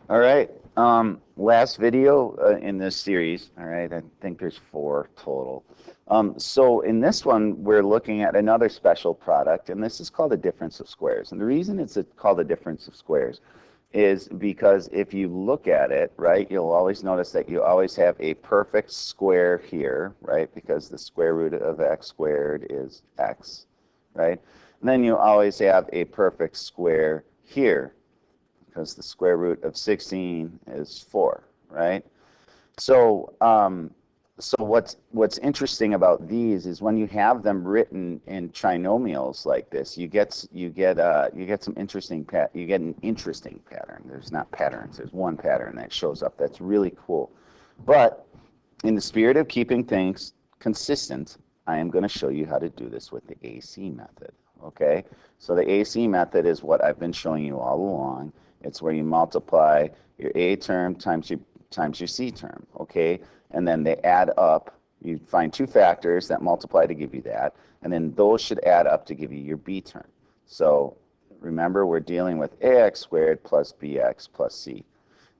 All right. Last video in this series. All right. I think there's 4 total. So in this one, we're looking at another special product, and this is called a difference of squares. And the reason it's called a difference of squares is because if you look at it, right, you'll always notice that you always have a perfect square here, right, because the square root of x squared is x, right? And then you always have a perfect square here, because the square root of 16 is 4, right? So, what's interesting about these is when you have them written in trinomials like this, you get some interesting you get an interesting pattern. There's not patterns. There's one pattern that shows up. That's really cool. But in the spirit of keeping things consistent, I am going to show you how to do this with the AC method. Okay? So the AC method is what I've been showing you all along. It's where you multiply your A term times your C term, okay? And then they add up. You find 2 factors that multiply to give you that, and then those should add up to give you your B term. So remember, we're dealing with AX squared plus BX plus C.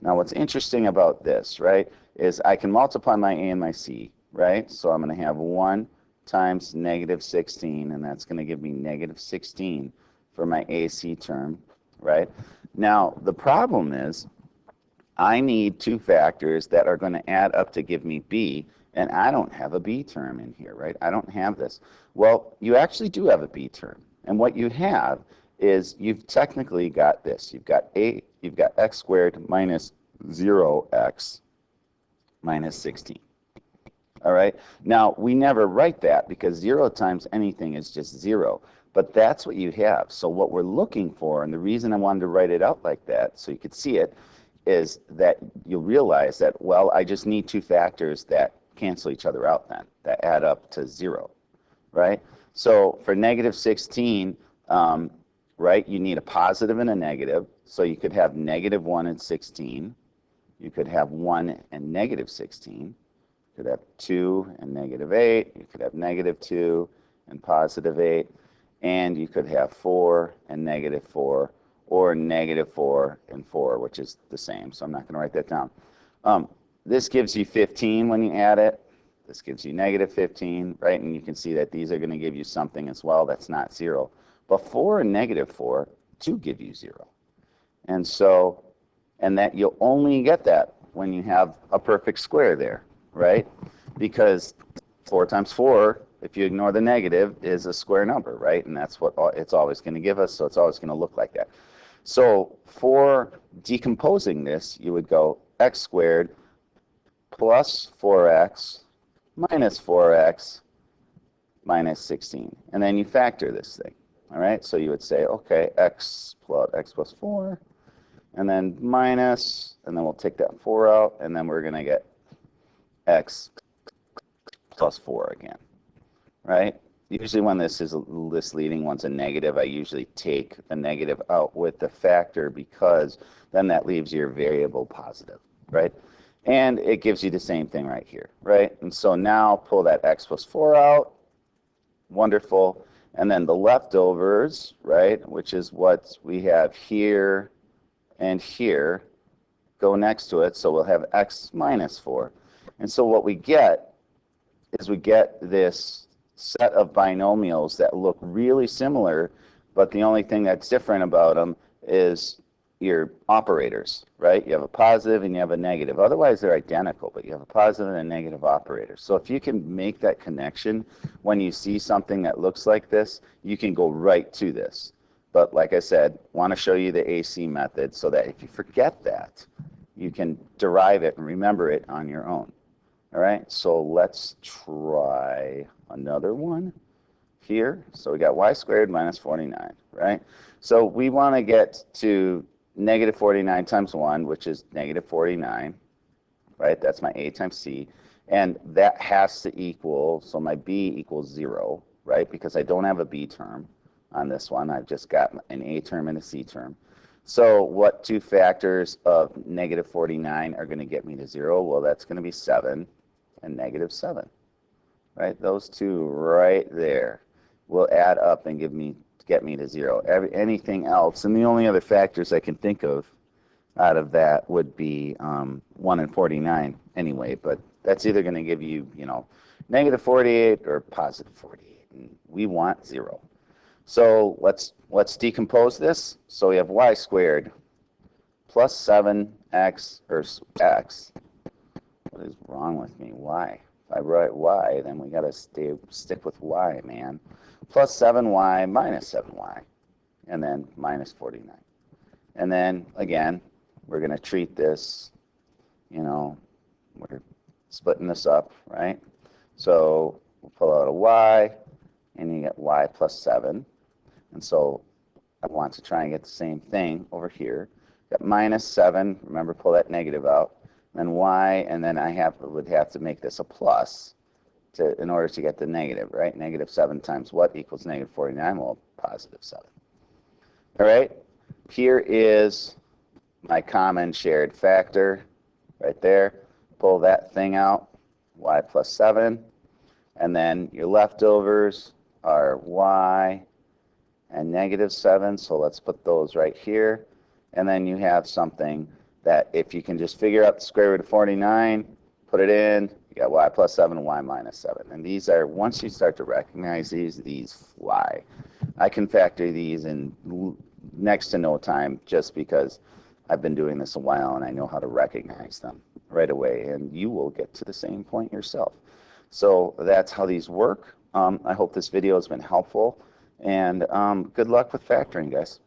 Now what's interesting about this, right, is I can multiply my A and my C, right? So I'm going to have 1 times negative 16, and that's going to give me negative 16 for my AC term, right? Now, the problem is I need 2 factors that are going to add up to give me B, and I don't have a B term in here, right? I don't have this. Well, you actually do have a B term, and what you have is you've technically got this. You've got x squared minus 0x minus 16. All right? Now, we never write that because 0 times anything is just 0. But that's what you have. So what we're looking for, and the reason I wanted to write it out like that so you could see it, is that you'll realize that, well, I just need 2 factors that cancel each other out then, that add up to 0, right? So for negative 16, right, you need a positive and a negative. So you could have negative 1 and 16. You could have 1 and negative 16. You could have 2 and negative 8. You could have negative 2 and positive 8. And you could have 4 and negative 4, or negative 4 and 4, which is the same. So I'm not going to write that down. This gives you 15 when you add it. This gives you negative 15, right? And you can see that these are going to give you something as well that's not 0. But 4 and negative 4 do give you 0. And so, and that you'll only get that when you have a perfect square there, right? Because 4 times 4, if you ignore the negative, is a square number, right? And that's what it's always going to give us, so it's always going to look like that. So for decomposing this, you would go x squared plus 4x minus 4x minus 16. And then you factor this thing, all right? So you would say, okay, x plus 4, and then minus, and then we'll take that 4 out, and then we're going to get x plus 4 again. Right? Usually when this leading one's a negative, I usually take the negative out with the factor because then that leaves your variable positive, right? And it gives you the same thing right here, right? And so now pull that x plus 4 out. Wonderful. And then the leftovers, right, which is what we have here and here, go next to it. So we'll have x minus 4. And so what we get is we get this set of binomials that look really similar, but the only thing that's different about them is your operators, right? You have a positive and you have a negative. Otherwise, they're identical, but you have a positive and a negative operator. So if you can make that connection when you see something that looks like this, you can go right to this. But like I said, want to show you the AC method so that if you forget that, you can derive it and remember it on your own. All right, so let's try another one here. So we got y squared minus 49, right? So we want to get to negative 49 times 1, which is negative 49, right? That's my A times C. And that has to equal, so my B equals 0, right? Because I don't have a B term on this one. I've just got an A term and a C term. So what 2 factors of negative 49 are going to get me to 0? Well, that's going to be 7 and negative 7, right? Those 2 right there will add up and get me to 0. Anything else, and the only other factors I can think of out of that would be 1 and 49 anyway, but that's either going to give you, you know, negative 48 or positive 48, and we want 0. So let's decompose this. So we have y squared plus 7x, or x. What is wrong with me? Y. If I write y, then we got to stick with y, man. Plus 7y minus 7y, and then minus 49. And then, again, we're going to treat this, you know, we're splitting this up, right? So we'll pull out a y, and you get y plus 7. And so I want to try and get the same thing over here. Got minus 7. Remember, pull that negative out. Then y, and then I would have to make this a plus in order to get the negative, right? Negative 7 times what equals negative 49? Well, positive 7. All right? Here is my common shared factor right there. Pull that thing out, y plus 7. And then your leftovers are y and negative 7. So let's put those right here. And then you have something that if you can just figure out the square root of 49, put it in, you got y plus 7 and y minus 7. And these are, once you start to recognize these fly. I can factor these in next to no time just because I've been doing this a while and I know how to recognize them right away. And you will get to the same point yourself. So that's how these work. I hope this video has been helpful. And good luck with factoring, guys.